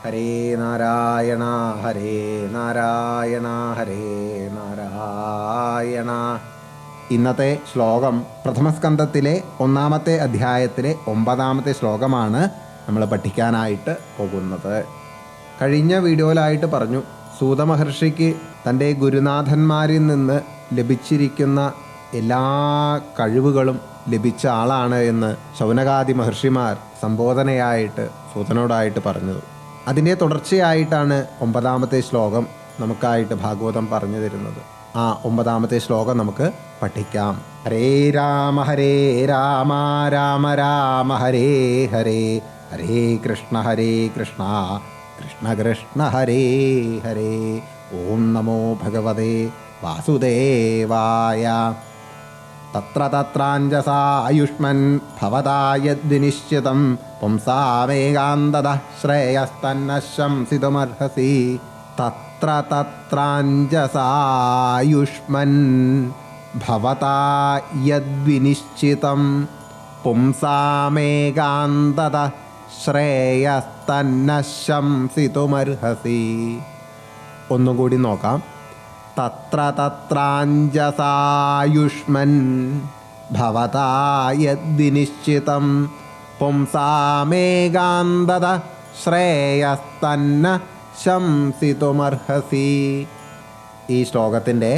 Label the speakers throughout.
Speaker 1: ഹരേ നാരായണ ഹരേ നാരായണ ഹരേ നാരായണ. ഇന്നത്തെ ശ്ലോകം പ്രഥമസ്കന്ധത്തിലെ 1-ാമത്തെ അധ്യായത്തിലെ 9-ാമത്തെ ശ്ലോകമാണ് നമ്മൾ പഠിക്കാനായിട്ട് പോകുന്നത്. കഴിഞ്ഞ വീഡിയോയിലായിട്ട് പറഞ്ഞു, സൂതമഹർഷിക്ക് തൻ്റെ ഗുരുനാഥന്മാരിൽ നിന്ന് ലഭിച്ചിരിക്കുന്ന എല്ലാ കഴിവുകളും ലഭിച്ച ആളാണ് എന്ന് ശൗനകാദി മഹർഷിമാർ സംബോധനയായിട്ട് സൂതനോടായിട്ട് പറഞ്ഞത്. അതിൻ്റെ തുടർച്ചയായിട്ടാണ് 9-ാമത്തെ ശ്ലോകം നമുക്കായിട്ട് ഭാഗവതം പറഞ്ഞു തരുന്നത്. ആ 9-ാമത്തെ ശ്ലോകം നമുക്ക് പഠിക്കാം. ഹരേ രാമ രാമ രാമ ഹരേ ഹരേ, ഹരേ കൃഷ്ണ കൃഷ്ണ കൃഷ്ണ ഹരേ ഹരേ. ഓം നമോ ഭഗവതേ വാസുദേവായ. തത്ര തത്രാഞ്ജസായുഷ്മൻ ഭവതായദ്വിനിശ്ചിതം പുംസാമേകാന്തതഃ ശ്രേയസ്തന്നഃ ശംസിതുമർഹസി. തത്ര തത്രാഞ്ജസായുഷ്മൻ ഭവതായദ്വിനിശ്ചിതം പുംസാമേകാന്തതഃ ശ്രേയസ്തന്നഃ ശംസിതുമർഹസി. ഒന്നും കൂടി നോക്കാം. തത്ര തത്രാഞ്ജസായുഷ്മൻ ഭവതായദ്വിനിശ്ചിതം പുംസാമേകാന്തതഃ ശ്രേയസ്തന്നഃ ശംസിതുമർഹസി. ഈ ശ്ലോകത്തിൻ്റെ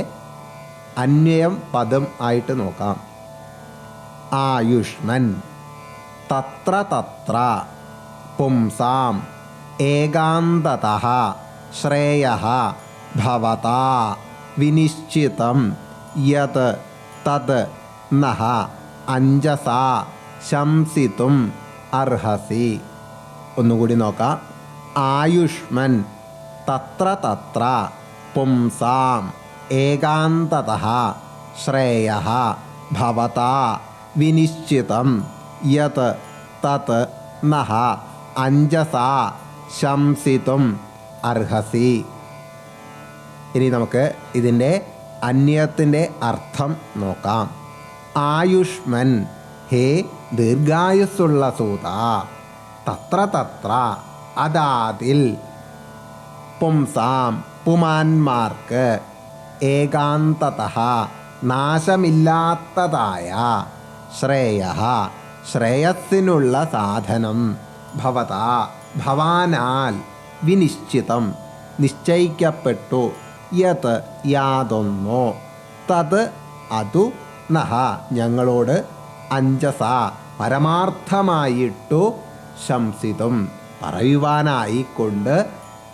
Speaker 1: അന്വയം പദം ആയിട്ട് നോക്കാം. ആയുഷ്മൻ തത്ര തത്ര പുംസാം ഏകാന്തതഃ ശ്രേയഃ ഭവതാ വിനിശ്ചിതം യത് തത് നഃ അഞ്ജസാ ശംസിതും അർഹസി. ഒന്നുകൂടി നോക്കാം. ആയുഷ്മൻ തത്ര തത്ര പുംസാം ഏകാന്തതഃ ശ്രേയഃ ഭവതാ വിനിശ്ചിതം യത് തത് നഃ അഞ്ജസാ ശംസിതും അർഹസി. ഇനി നമുക്ക് ഇതിൻ്റെ അന്വയത്തിൻ്റെ അർത്ഥം നോക്കാം. ആയുഷ്മൻ, ഹേ ദീർഘായുസ്സുള്ള സൂത. തത്ര തത്ര, അതാതിൽ. പുംസാം, പുമാന്മാർക്ക്. ഏകാന്തതഃ, നാശമില്ലാത്തതായ. ശ്രേയഃ, ശ്രേയസ്സിനുള്ള സാധനം. ഭവതാ, ഭവാനാൽ. വിനിശ്ചിതം, നിശ്ചയിക്കപ്പെട്ടു. യത്, യാതൊന്നോ. തത്, അതു. നഃ, ഞങ്ങളോട്. അഞ്ജസ, പരമാർത്ഥമായിട്ടു. ശംസിതും, പറയുവാനായിക്കൊണ്ട്.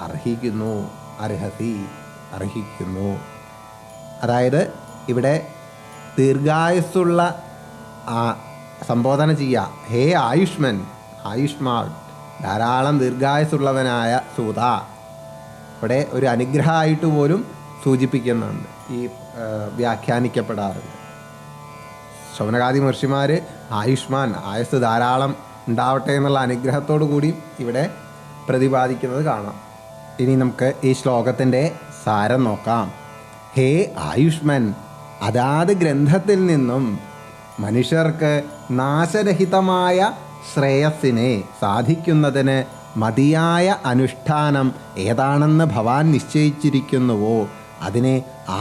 Speaker 1: അർഹിക്കുന്നു, അർഹസി, അർഹിക്കുന്നു. അതായത് ഇവിടെ ദീർഘായുസ്സുള്ള സംബോധന ചെയ്യുക. ഹേ ആയുഷ്മൻ, ആയുഷ്മാൻ, ധാരാളം ദീർഘായുസ്സുള്ളവനായ സൂത. ഇവിടെ ഒരു അനുഗ്രഹമായിട്ട് പോലും സൂചിപ്പിക്കുന്നുണ്ട്, ഈ വ്യാഖ്യാനിക്കപ്പെടാറുണ്ട്. ശൗനകാദി മഹർഷിമാർ ആയുഷ്മാൻ, ആയുസ് ധാരാളം ഉണ്ടാവട്ടെ എന്നുള്ള അനുഗ്രഹത്തോടു കൂടി ഇവിടെ പ്രതിപാദിക്കുന്നത് കാണാം. ഇനി നമുക്ക് ഈ ശ്ലോകത്തിൻ്റെ സാരം നോക്കാം. ഹേ ആയുഷ്മൻ, അതാത് ഗ്രന്ഥത്തിൽ നിന്നും മനുഷ്യർക്ക് നാശരഹിതമായ ശ്രേയസ്സിനെ സാധിക്കുന്നതിന് മതിയായ അനുഷ്ഠാനം ഏതാണെന്ന് ഭവാൻ നിശ്ചയിച്ചിരിക്കുന്നുവോ അതിനെ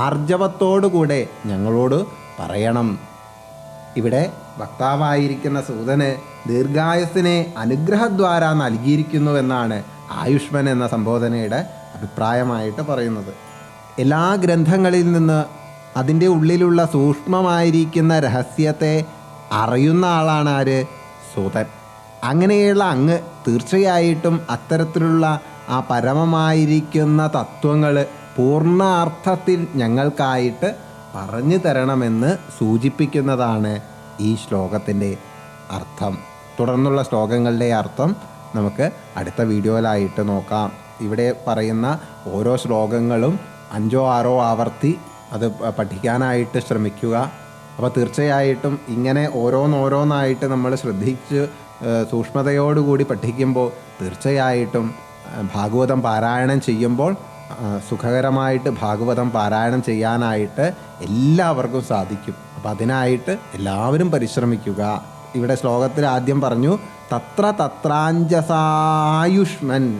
Speaker 1: ആർജവത്തോടുകൂടെ ഞങ്ങളോട് പറയണം. ഇവിടെ വക്താവായിരിക്കുന്ന സൂതന് ദീർഘായുസ്സിനെ അനുഗ്രഹദ്വാര നൽകിയിരിക്കുന്നുവെന്നാണ് ആയുഷ്മൻ എന്ന സംബോധനയുടെ അഭിപ്രായമായിട്ട് പറയുന്നത്. എല്ലാ ഗ്രന്ഥങ്ങളിൽ നിന്ന് അതിൻ്റെ ഉള്ളിലുള്ള സൂക്ഷ്മമായിരിക്കുന്ന രഹസ്യത്തെ അറിയുന്ന ആളാണ് ആര്? സൂതൻ. അങ്ങനെയുള്ള അങ്ങ് തീർച്ചയായിട്ടും അത്തരത്തിലുള്ള ആ പരമമായിരിക്കുന്ന തത്വങ്ങൾ പൂർണ്ണാർത്ഥത്തിൽ ഞങ്ങൾക്കായിട്ട് പറഞ്ഞു തരണമെന്ന് സൂചിപ്പിക്കുന്നതാണ് ഈ ശ്ലോകത്തിൻ്റെ അർത്ഥം. തുടർന്നുള്ള ശ്ലോകങ്ങളുടെ അർത്ഥം നമുക്ക് അടുത്ത വീഡിയോയിലായിട്ട് നോക്കാം. ഇവിടെ പറയുന്ന ഓരോ ശ്ലോകങ്ങളും 5 or 6 ആവർത്തി അത് പഠിക്കാനായിട്ട് ശ്രമിക്കുക. അപ്പോൾ തീർച്ചയായിട്ടും ഇങ്ങനെ ഓരോന്നായിട്ട് നമ്മൾ ശ്രദ്ധിച്ച് സൂക്ഷ്മതയോടുകൂടി പഠിക്കുമ്പോൾ തീർച്ചയായിട്ടും ഭാഗവതം പാരായണം ചെയ്യുമ്പോൾ സുഖകരമായിട്ട് ഭാഗവതം പാരായണം ചെയ്യാനായിട്ട് എല്ലാവർക്കും സാധിക്കും. അപ്പോൾ അതിനായിട്ട് എല്ലാവരും പരിശ്രമിക്കുക. ഇവിടെ ശ്ലോകത്തിൽ ആദ്യം പറഞ്ഞു, തത്ര തത്രാഞ്ജസായുഷ്മൻ.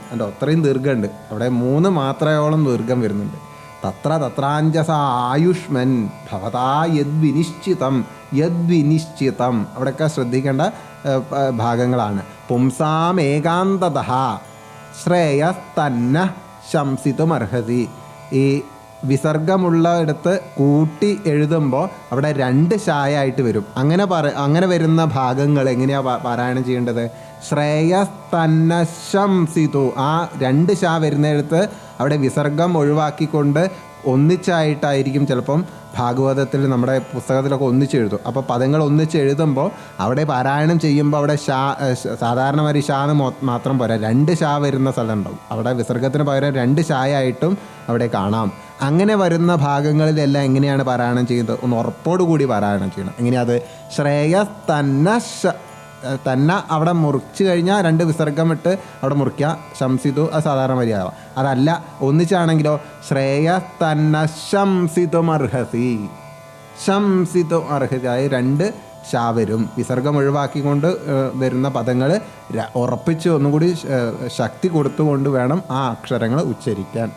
Speaker 1: കണ്ടോ, അത്രയും ദീർഘമുണ്ട് അവിടെ, 3 മാത്രയോളം ദീർഘം വരുന്നുണ്ട്. തത്ര തത്രാഞ്ജസായുഷ്മൻ ഭവതാ യദ്വിനിശ്ചിതം. യദ്വിനിശ്ചിതം അവിടെയൊക്കെ ശ്രദ്ധിക്കേണ്ട ഭാഗങ്ങളാണ്. പുംസാം ഏകാന്തതഃ ശ്രേയസ്തന്ന ശംസിതുമർഹതി. ഈ വിസർഗമുള്ള ഇടത്ത് കൂട്ടി എഴുതുമ്പോൾ അവിടെ 2 ശായായിട്ട് വരും. അങ്ങനെ വരുന്ന ഭാഗങ്ങൾ എങ്ങനെയാണ് പാരായണം ചെയ്യേണ്ടത്? ശ്രേയസ്തന്ന ശംസിതു. ആ 2 ശാ വരുന്നിടത്ത് അവിടെ വിസർഗം ഒഴിവാക്കിക്കൊണ്ട് ഒന്നിച്ചായിട്ടായിരിക്കും ചിലപ്പം ഭാഗവതത്തിൽ നമ്മുടെ പുസ്തകത്തിലൊക്കെ ഒന്നിച്ചെഴുതും. അപ്പോൾ പദങ്ങൾ ഒന്നിച്ചെഴുതുമ്പോൾ അവിടെ പാരായണം ചെയ്യുമ്പോൾ അവിടെ സാധാരണമാതിരി ഷാന്ന് മാത്രം പോരാ, 2 ഷാ വരുന്ന സ്ഥലം ഉണ്ടാവും. അവിടെ വിസർഗത്തിന് പകരം 2 ഷായായിട്ടും അവിടെ കാണാം. അങ്ങനെ വരുന്ന ഭാഗങ്ങളിലെല്ലാം എങ്ങനെയാണ് പാരായണം ചെയ്യുന്നത്? ഒന്ന് ഉറപ്പോടുകൂടി പാരായണം ചെയ്യണം. എങ്ങനെയത്? തന്നെ അവിടെ മുറിച്ച് കഴിഞ്ഞാൽ 2 വിസർഗം ഇട്ട് അവിടെ മുറിക്കുക. ശംസിതു അത് സാധാരണ മര്യാദ. അതല്ല ഒന്നിച്ചാണെങ്കിലോ ശ്രേയസ്തന്ന ശംസിതുമർഹസി. ശംസിതു അർഹതി. 2 ശാ വരും. വിസർഗം ഒഴിവാക്കിക്കൊണ്ട് വരുന്ന പദങ്ങൾ ഉറപ്പിച്ച് ഒന്നുകൂടി ശക്തി കൊടുത്തുകൊണ്ട് വേണം ആ അക്ഷരങ്ങൾ ഉച്ചരിക്കാൻ.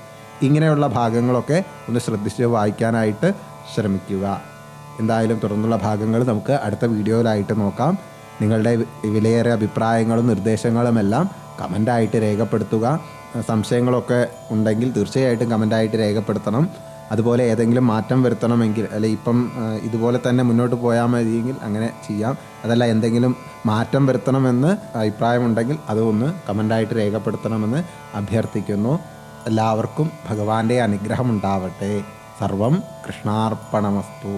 Speaker 1: ഇങ്ങനെയുള്ള ഭാഗങ്ങളൊക്കെ ഒന്ന് ശ്രദ്ധിച്ച് വായിക്കാനായിട്ട് ശ്രമിക്കുക. എന്തായാലും തുടർന്നുള്ള ഭാഗങ്ങൾ നമുക്ക് അടുത്ത വീഡിയോയിലായിട്ട് നോക്കാം. നിങ്ങളുടെ വിലയേറിയ അഭിപ്രായങ്ങളും നിർദ്ദേശങ്ങളുമെല്ലാം കമൻ്റായിട്ട് രേഖപ്പെടുത്തുക. സംശയങ്ങളൊക്കെ ഉണ്ടെങ്കിൽ തീർച്ചയായിട്ടും കമൻ്റായിട്ട് രേഖപ്പെടുത്തണം. അതുപോലെ ഏതെങ്കിലും മാറ്റം വരുത്തണമെങ്കിൽ, അല്ലെങ്കിൽ ഇപ്പം ഇതുപോലെ തന്നെ മുന്നോട്ട് പോയാൽ മതിയെങ്കിൽ അങ്ങനെ ചെയ്യാം. അതല്ല എന്തെങ്കിലും മാറ്റം വരുത്തണമെന്ന് അഭിപ്രായമുണ്ടെങ്കിൽ അതൊന്ന് കമൻ്റായിട്ട് രേഖപ്പെടുത്തണമെന്ന് അഭ്യർത്ഥിക്കുന്നു. എല്ലാവർക്കും ഭഗവാന്റെ അനുഗ്രഹം ഉണ്ടാവട്ടെ. സർവം കൃഷ്ണാർപ്പണമസ്തു.